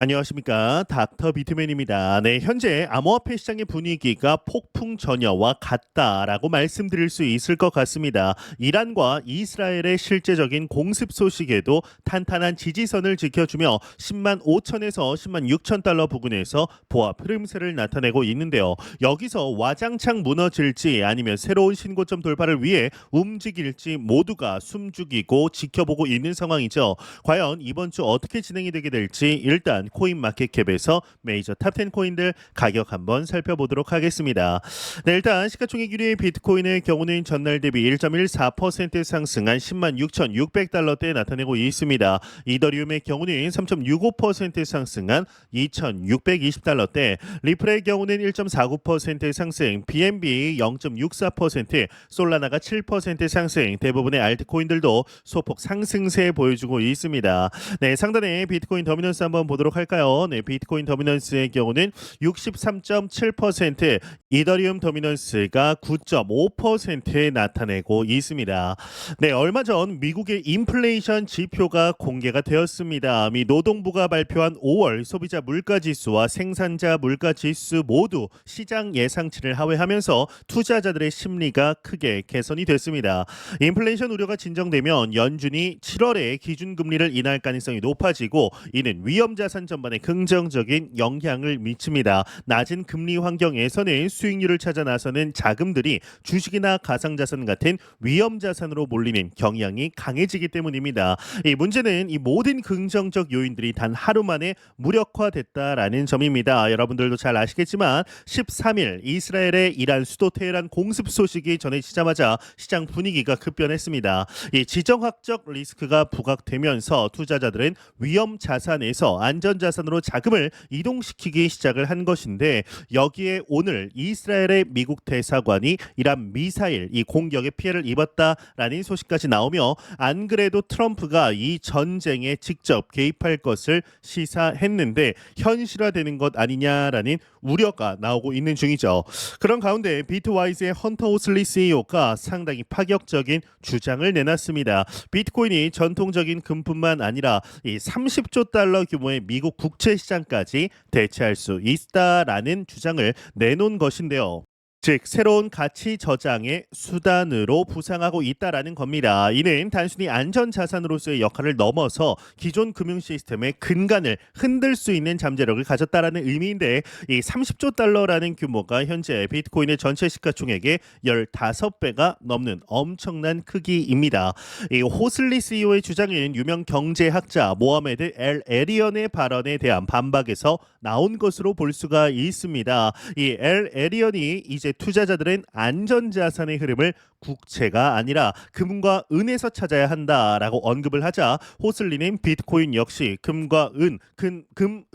안녕하십니까. 닥터 비트맨입니다. 네, 현재 암호화폐 시장의 분위기가 폭풍 전야와 같다라고 말씀드릴 수 있을 것 같습니다. 이란과 이스라엘의 실제적인 공습 소식에도 탄탄한 지지선을 지켜주며 10만 5천에서 10만 6천 달러 부근에서 보합 흐름세를 나타내고 있는데요. 여기서 와장창 무너질지 아니면 새로운 신고점 돌파를 위해 움직일지 모두가 숨죽이고 지켜보고 있는 상황이죠. 과연 이번 주 어떻게 진행이 되게 될지 일단 코인마켓캡에서 메이저 탑10 코인들 가격 한번 살펴보도록 하겠습니다. 네, 일단 시가총액 1위의 비트코인의 경우는 전날 대비 1.14% 상승한 10만 6,600달러대에 나타내고 있습니다. 이더리움의 경우는 3.65% 상승한 2,620달러대, 리플의 경우는 1.49% 상승, BNB 0.64%, 솔라나가 7% 상승, 대부분의 알트코인들도 소폭 상승세 보여주고 있습니다. 네, 상단에 비트코인 더미넌스 한번 보도록 할까요? 네, 비트코인 더미넌스의 경우는 63.7%, 이더리움 더미넌스가 9.5%에 나타내고 있습니다. 네, 얼마 전 미국의 인플레이션 지표가 공개가 되었습니다. 미 노동부가 발표한 5월 소비자 물가지수와 생산자 물가지수 모두 시장 예상치를 하회하면서 투자자들의 심리가 크게 개선이 됐습니다. 인플레이션 우려가 진정되면 연준이 7월에 기준금리를 인하할 가능성이 높아지고 이는 위험자산 전반에 긍정적인 영향을 미칩니다. 낮은 금리 환경에서는 수익률을 찾아 나서는 자금들이 주식이나 가상자산 같은 위험자산으로 몰리는 경향이 강해지기 때문입니다. 이 문제는 이 모든 긍정적 요인들이 단 하루 만에 무력화됐다라는 점입니다. 여러분들도 잘 아시겠지만 13일 이스라엘의 이란 수도 테헤란 공습 소식이 전해지자마자 시장 분위기가 급변했습니다. 이 지정학적 리스크가 부각되면서 투자자들은 위험 자산에서 안전 자산으로 자금을 이동시키기 시작을 한 것인데, 여기에 오늘 이스라엘의 미국 대사관이 이란 미사일 이 공격에 피해를 입었다라는 소식까지 나오며, 안 그래도 트럼프가 이 전쟁에 직접 개입할 것을 시사했는데 현실화되는 것 아니냐라는 우려가 나오고 있는 중이죠. 그런 가운데 비트와이즈의 헌터 오슬리 CEO가 상당히 파격적인 주장을 내놨습니다. 비트코인이 전통적인 금뿐만 아니라 이 30조 달러 규모의 미국 국채 시장까지 대체할 수 있다라는 주장을 내놓은 것인데요. 즉 새로운 가치 저장의 수단으로 부상하고 있다라는 겁니다. 이는 단순히 안전 자산으로서의 역할을 넘어서 기존 금융 시스템의 근간을 흔들 수 있는 잠재력을 가졌다라는 의미인데, 이 30조 달러라는 규모가 현재 비트코인의 전체 시가총액의 15배가 넘는 엄청난 크기입니다. 이 호슬리 CEO의 주장은 유명 경제학자 모하메드 엘 에리언의 발언에 대한 반박에서 나온 것으로 볼 수가 있습니다. 이 엘 에리언이 이제 투자자들은 안전자산의 흐름을 국채가 아니라 금과 은에서 찾아야 한다라고 언급을 하자, 호슬리는 비트코인 역시 금과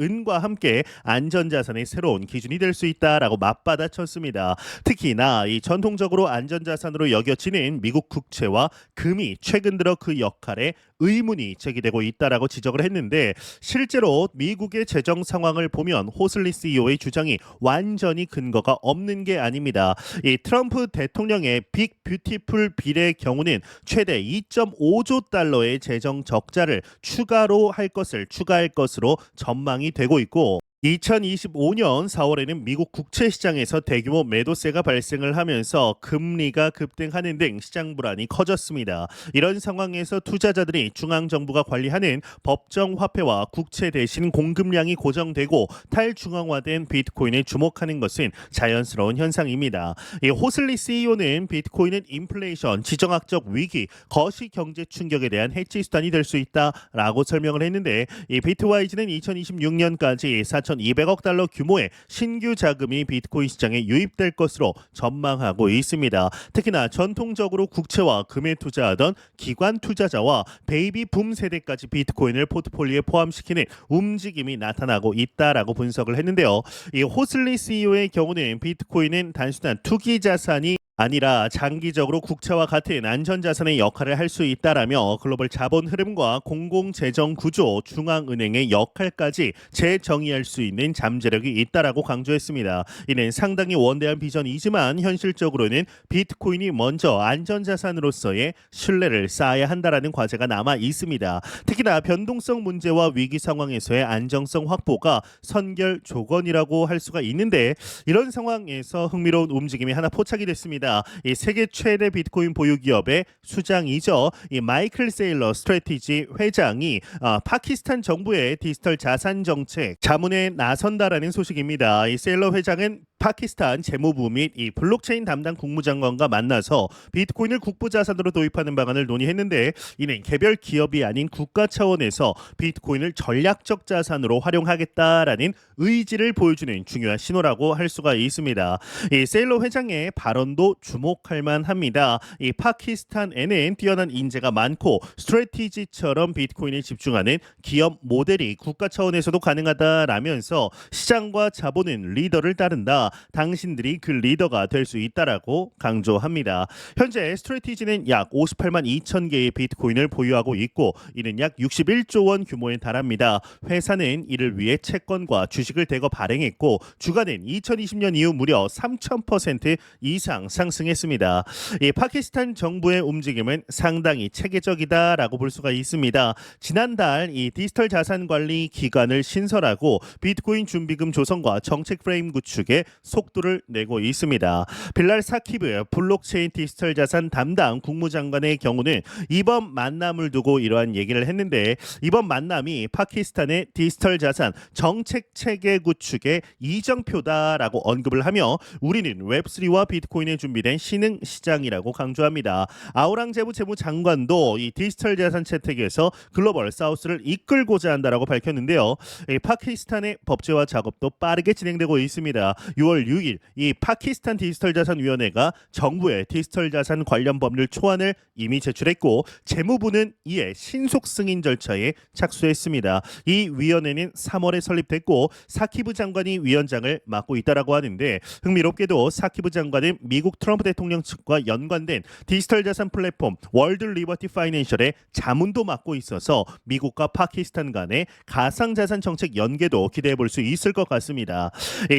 은과 함께 안전자산의 새로운 기준이 될 수 있다라고 맞받아쳤습니다. 특히나 이 전통적으로 안전자산으로 여겨지는 미국 국채와 금이 최근 들어 그 역할에 의문이 제기되고 있다라고 지적을 했는데, 실제로 미국의 재정 상황을 보면 호슬리 CEO의 주장이 완전히 근거가 없는 게 아닙니다. 이 트럼프 대통령의 빅 뷰티풀 빌의 경우는 최대 2.5조 달러의 재정 적자를 추가할 것으로 전망이 되고 있고, 2025년 4월에는 미국 국채 시장에서 대규모 매도세가 발생을 하면서 금리가 급등하는 등 시장 불안이 커졌습니다. 이런 상황에서 투자자들이 중앙정부가 관리하는 법정 화폐와 국채 대신 공급량이 고정되고 탈중앙화된 비트코인에 주목하는 것은 자연스러운 현상입니다. 이 호슬리 CEO는 비트코인은 인플레이션, 지정학적 위기, 거시 경제 충격에 대한 해치 수단이 될 수 있다라고 설명을 했는데, 이 비트와이즈는 2026년까지 4,200억 달러 규모의 신규 자금이 비트코인 시장에 유입될 것으로 전망하고 있습니다. 특히나 전통적으로 국채와 금에 투자하던 기관 투자자와 베이비 붐 세대까지 비트코인을 포트폴리오에 포함시키는 움직임이 나타나고 있다라고 분석을 했는데요. 이 호슬리 CEO의 경우는 비트코인은 단순한 투기 자산이 아니라 장기적으로 국채와 같은 안전자산의 역할을 할 수 있다라며 글로벌 자본 흐름과 공공재정 구조, 중앙은행의 역할까지 재정의할 수 있는 잠재력이 있다라고 강조했습니다. 이는 상당히 원대한 비전이지만 현실적으로는 비트코인이 먼저 안전자산으로서의 신뢰를 쌓아야 한다라는 과제가 남아 있습니다. 특히나 변동성 문제와 위기 상황에서의 안정성 확보가 선결 조건이라고 할 수가 있는데 이런 상황에서 흥미로운 움직임이 하나 포착이 됐습니다. 이 세계 최대 비트코인 보유 기업의 수장이죠. 이 마이클 세일러 스트래티지 회장이 파키스탄 정부의 디지털 자산 정책 자문에 나선다라는 소식입니다. 이 세일러 회장은 파키스탄 재무부 및 이 블록체인 담당 국무장관과 만나서 비트코인을 국부 자산으로 도입하는 방안을 논의했는데 이는 개별 기업이 아닌 국가 차원에서 비트코인을 전략적 자산으로 활용하겠다라는 의지를 보여주는 중요한 신호라고 할 수가 있습니다. 이 세일러 회장의 발언도 주목할 만합니다. 이 파키스탄에는 뛰어난 인재가 많고 스트래티지처럼 비트코인에 집중하는 기업 모델이 국가 차원에서도 가능하다라면서 시장과 자본은 리더를 따른다. 당신들이 그 리더가 될 수 있다라고 강조합니다. 현재 스트래티지는 약 58만 2천 개의 비트코인을 보유하고 있고 이는 약 61조 원 규모에 달합니다. 회사는 이를 위해 채권과 주식을 대거 발행했고 주가는 2020년 이후 무려 3,000% 이상 상승했습니다. 이 파키스탄 정부의 움직임은 상당히 체계적이다라고 볼 수가 있습니다. 지난달 이 디지털 자산 관리 기관을 신설하고 비트코인 준비금 조성과 정책 프레임 구축에 속도를 내고 있습니다. 빌랄 사키브 블록체인 디지털 자산 담당 국무장관의 경우는 이번 만남을 두고 이러한 얘기를 했는데 이번 만남이 파키스탄의 디지털 자산 정책 체계 구축의 이정표다라고 언급을 하며 우리는 웹3와 비트코인에 준비된 신흥 시장이라고 강조합니다. 아우랑제브 재무장관도 이 디지털 자산 채택에서 글로벌 사우스를 이끌고자 한다라고 밝혔는데요. 파키스탄의 법제화 작업도 빠르게 진행되고 있습니다. 6월 6일 이 파키스탄 디지털 자산 위원회가 정부의 디지털 자산 관련 법률 초안을 이미 제출했고 재무부는 이에 신속 승인 절차에 착수했습니다. 이 위원회는 3월에 설립됐고 사키브 장관이 위원장을 맡고 있다라고 하는데 흥미롭게도 사키브 장관은 미국 트럼프 대통령 측과 연관된 디지털 자산 플랫폼 월드 리버티 파이낸셜의 자문도 맡고 있어서 미국과 파키스탄 간의 가상 자산 정책 연계도 기대해 볼 수 있을 것 같습니다.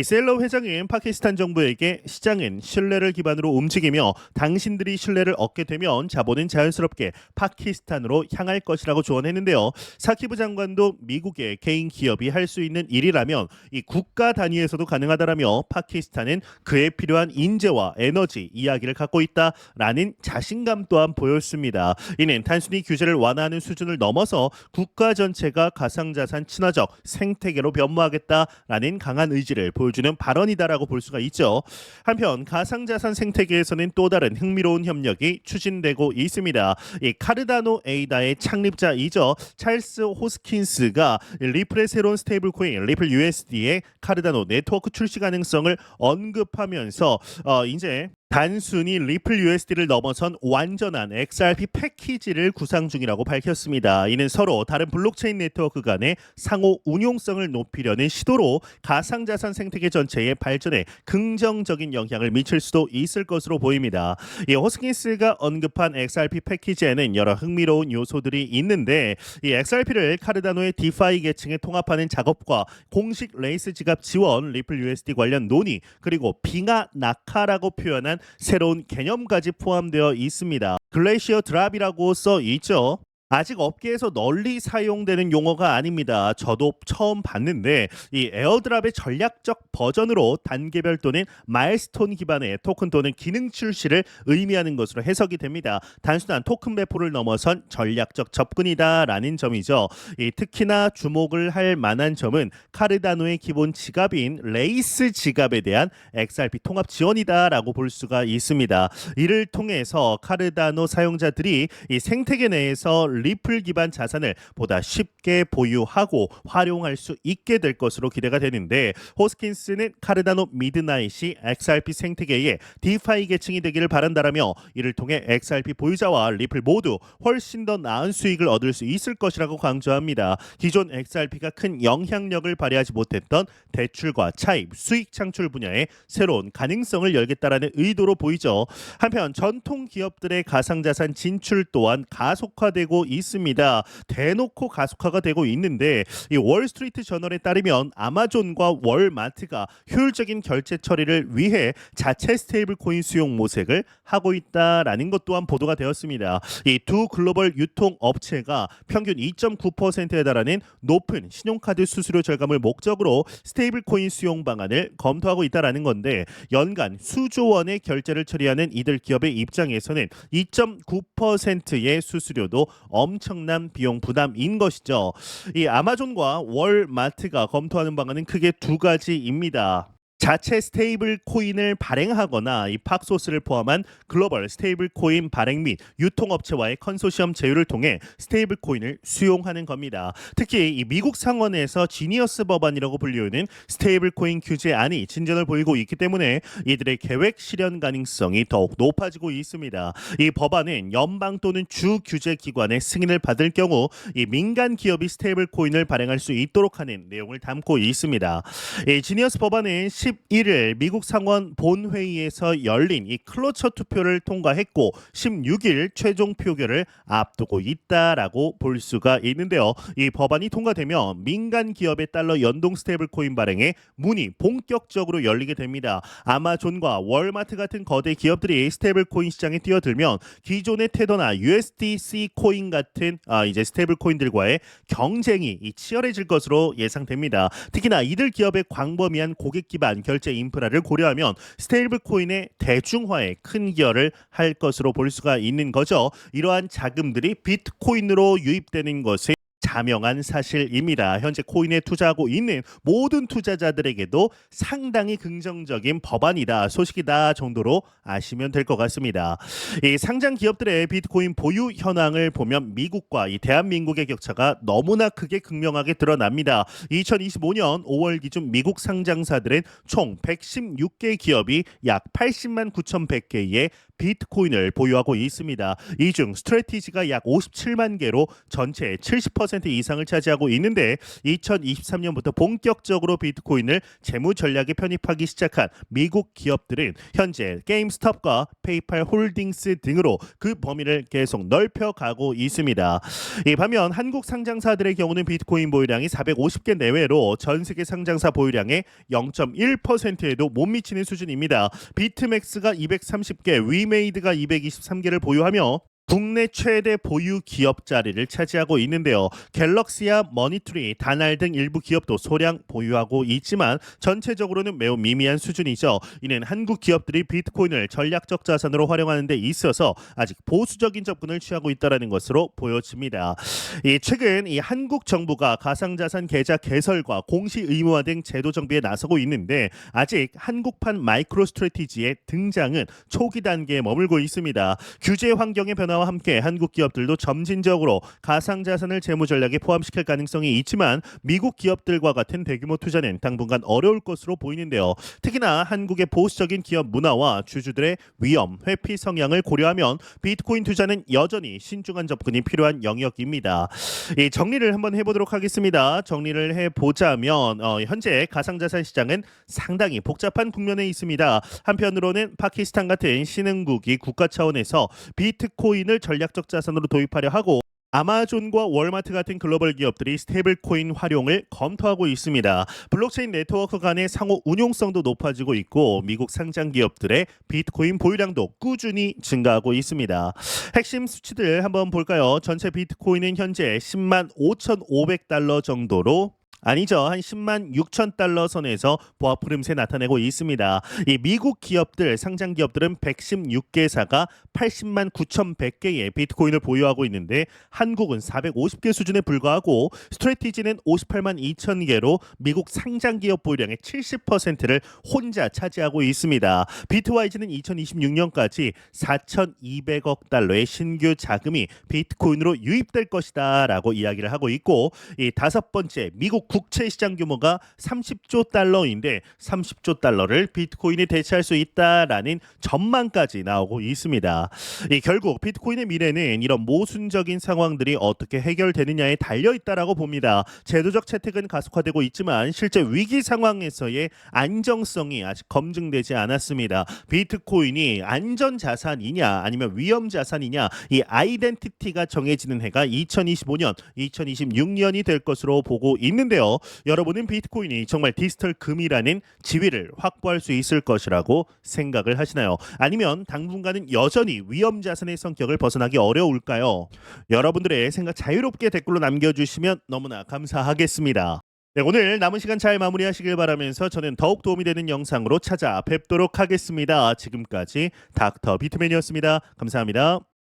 셀러 회장은 파키스탄 정부에게 시장은 신뢰를 기반으로 움직이며 당신들이 신뢰를 얻게 되면 자본은 자연스럽게 파키스탄으로 향할 것이라고 조언했는데요. 사키브 장관도 미국의 개인 기업이 할 수 있는 일이라면 이 국가 단위에서도 가능하다라며 파키스탄은 그에 필요한 인재와 에너지 이야기를 갖고 있다라는 자신감 또한 보였습니다. 이는 단순히 규제를 완화하는 수준을 넘어서 국가 전체가 가상자산 친화적 생태계로 변모하겠다라는 강한 의지를 보여주는 발언이다라고 볼 수가 있죠. 한편 가상자산 생태계에서는 또 다른 흥미로운 협력이 추진되고 있습니다. 이 카르다노 에이다의 창립자이죠. 찰스 호스킨스가 리플의 새로운 스테이블 코인 리플 USD의 카르다노 네트워크 출시 가능성을 언급하면서 이제 단순히 리플 USD를 넘어선 완전한 XRP 패키지를 구상 중이라고 밝혔습니다. 이는 서로 다른 블록체인 네트워크 간의 상호 운용성을 높이려는 시도로 가상자산 생태계 전체의 발전에 긍정적인 영향을 미칠 수도 있을 것으로 보입니다. 이 호스킨스가 언급한 XRP 패키지에는 여러 흥미로운 요소들이 있는데 이 XRP를 카르다노의 디파이 계층에 통합하는 작업과 공식 레이스 지갑 지원, 리플 USD 관련 논의, 그리고 빙하 낙하라고 표현한 새로운 개념까지 포함되어 있습니다. 글래시어 드랍이라고 써 있죠. 아직 업계에서 널리 사용되는 용어가 아닙니다. 저도 처음 봤는데 이 에어드랍의 전략적 버전으로 단계별 또는 마일스톤 기반의 토큰 또는 기능 출시를 의미하는 것으로 해석이 됩니다. 단순한 토큰 배포를 넘어선 전략적 접근이다라는 점이죠. 특히나 주목을 할 만한 점은 카르다노의 기본 지갑인 레이스 지갑에 대한 XRP 통합 지원이다라고 볼 수가 있습니다. 이를 통해서 카르다노 사용자들이 이 생태계 내에서 리플 기반 자산을 보다 쉽게 보유하고 활용할 수 있게 될 것으로 기대가 되는데 호스킨스는 카르다노 미드나잇이 XRP 생태계의 디파이 계층이 되기를 바란다라며 이를 통해 XRP 보유자와 리플 모두 훨씬 더 나은 수익을 얻을 수 있을 것이라고 강조합니다. 기존 XRP가 큰 영향력을 발휘하지 못했던 대출과 차입, 수익 창출 분야에 새로운 가능성을 열겠다라는 의도로 보이죠. 한편 전통 기업들의 가상자산 진출 또한 가속화되고 있습니다. 대놓고 가속화가 되고 있는데 이 월스트리트 저널에 따르면 아마존과 월마트가 효율적인 결제 처리를 위해 자체 스테이블 코인 수용 모색을 하고 있다라는 것 또한 보도가 되었습니다. 이 두 글로벌 유통 업체가 평균 2.9%에 달하는 높은 신용카드 수수료 절감을 목적으로 스테이블 코인 수용 방안을 검토하고 있다라는 건데 연간 수조 원의 결제를 처리하는 이들 기업의 입장에서는 2.9%의 수수료도 엄청난 비용 부담인 것이죠. 이 아마존과 월마트가 검토하는 방안은 크게 두 가지입니다. 자체 스테이블 코인을 발행하거나 이 팍소스를 포함한 글로벌 스테이블 코인 발행 및 유통업체와의 컨소시엄 제휴를 통해 스테이블 코인을 수용하는 겁니다. 특히 이 미국 상원에서 지니어스 법안이라고 불리우는 스테이블 코인 규제안이 진전을 보이고 있기 때문에 이들의 계획 실현 가능성이 더욱 높아지고 있습니다. 이 법안은 연방 또는 주 규제 기관의 승인을 받을 경우 이 민간 기업이 스테이블 코인을 발행할 수 있도록 하는 내용을 담고 있습니다. 이 지니어스 법안은 11일 미국 상원 본회의에서 열린 이 클로처 투표를 통과했고 16일 최종 표결을 앞두고 있다라고 볼 수가 있는데요. 이 법안이 통과되면 민간 기업의 달러 연동 스테이블 코인 발행에 문이 본격적으로 열리게 됩니다. 아마존과 월마트 같은 거대 기업들이 스테이블 코인 시장에 뛰어들면 기존의 테더나 USDC 코인 같은 이제 스테이블 코인들과의 경쟁이 치열해질 것으로 예상됩니다. 특히나 이들 기업의 광범위한 고객 기반 결제 인프라를 고려하면 스테이블 코인의 대중화에 큰 기여를 할 것으로 볼 수가 있는 거죠. 이러한 자금들이 비트코인으로 유입되는 것은 자명한 사실입니다. 현재 코인에 투자하고 있는 모든 투자자들에게도 상당히 긍정적인 법안이다, 소식이다 정도로 아시면 될 것 같습니다. 이 상장 기업들의 비트코인 보유 현황을 보면 미국과 이 대한민국의 격차가 너무나 크게 극명하게 드러납니다. 2025년 5월 기준 미국 상장사들은 총 116개 기업이 약 80만 9,100개의 비트코인을 보유하고 있습니다. 이 중 스트래티지가 약 57만 개로 전체의 70% 이상을 차지하고 있는데 2023년부터 본격적으로 비트코인을 재무 전략에 편입하기 시작한 미국 기업들은 현재 게임스톱과 페이팔 홀딩스 등으로 그 범위를 계속 넓혀가고 있습니다. 이 반면 한국 상장사들의 경우는 비트코인 보유량이 450개 내외로 전 세계 상장사 보유량의 0.1%에도 못 미치는 수준입니다. 비트맥스가 230개, 위메이드가 223개를 보유하며 국내 최대 보유 기업 자리를 차지하고 있는데요. 갤럭시와 머니트리, 다날 등 일부 기업도 소량 보유하고 있지만 전체적으로는 매우 미미한 수준이죠. 이는 한국 기업들이 비트코인을 전략적 자산으로 활용하는 데 있어서 아직 보수적인 접근을 취하고 있다는 것으로 보여집니다. 최근 이 한국 정부가 가상자산 계좌 개설과 공시 의무화 등 제도 정비에 나서고 있는데 아직 한국판 마이크로 스트래티지의 등장은 초기 단계에 머물고 있습니다. 규제 환경의 변화 와 함께 한국 기업들도 점진적으로 가상자산을 재무 전략에 포함시킬 가능성이 있지만 미국 기업들과 같은 대규모 투자는 당분간 어려울 것으로 보이는데요. 특히나 한국의 보수적인 기업 문화와 주주들의 위험, 회피 성향을 고려하면 비트코인 투자는 여전히 신중한 접근이 필요한 영역입니다. 이 정리를 한번 해보도록 하겠습니다. 정리를 해보자면 현재 가상자산 시장은 상당히 복잡한 국면에 있습니다. 한편으로는 파키스탄 같은 신흥국이 국가 차원에서 비트코인을 전략적 자산으로 도입하려 하고 아마존과 월마트 같은 글로벌 기업들이 스테이블 코인 활용을 검토하고 있습니다. 블록체인 네트워크 간의 상호 운용성도 높아지고 있고 미국 상장 기업들의 비트코인 보유량도 꾸준히 증가하고 있습니다. 핵심 수치들 한번 볼까요? 전체 비트코인은 현재 10만 5,500달러 정도로 아니죠. 한 10만 6천 달러 선에서 보합 흐름세 나타내고 있습니다. 이 미국 기업들, 상장 기업들은 116개사가 80만 9,100개의 비트코인을 보유하고 있는데 한국은 450개 수준에 불과하고 스트레티지는 58만 2천 개로 미국 상장 기업 보유량의 70%를 혼자 차지하고 있습니다. 비트와이즈는 2026년까지 4,200억 달러의 신규 자금이 비트코인으로 유입될 것이다라고 이야기를 하고 있고 이 다섯 번째 미국 국채 시장 규모가 30조 달러인데 30조 달러를 비트코인이 대체할 수 있다라는 전망까지 나오고 있습니다. 이 결국 비트코인의 미래는 이런 모순적인 상황들이 어떻게 해결되느냐에 달려 있다라고 봅니다. 제도적 채택은 가속화되고 있지만 실제 위기 상황에서의 안정성이 아직 검증되지 않았습니다. 비트코인이 안전 자산이냐 아니면 위험 자산이냐 이 아이덴티티가 정해지는 해가 2025년, 2026년이 될 것으로 보고 있는데요. 여러분은 비트코인이 정말 디지털 금이라는 지위를 확보할 수 있을 것이라고 생각을 하시나요? 아니면 당분간은 여전히 위험 자산의 성격을 벗어나기 어려울까요? 여러분들의 생각 자유롭게 댓글로 남겨주시면 너무나 감사하겠습니다. 네, 오늘 남은 시간 잘 마무리하시길 바라면서 저는 더욱 도움이 되는 영상으로 찾아뵙도록 하겠습니다. 지금까지 닥터 비트맨이었습니다. 감사합니다.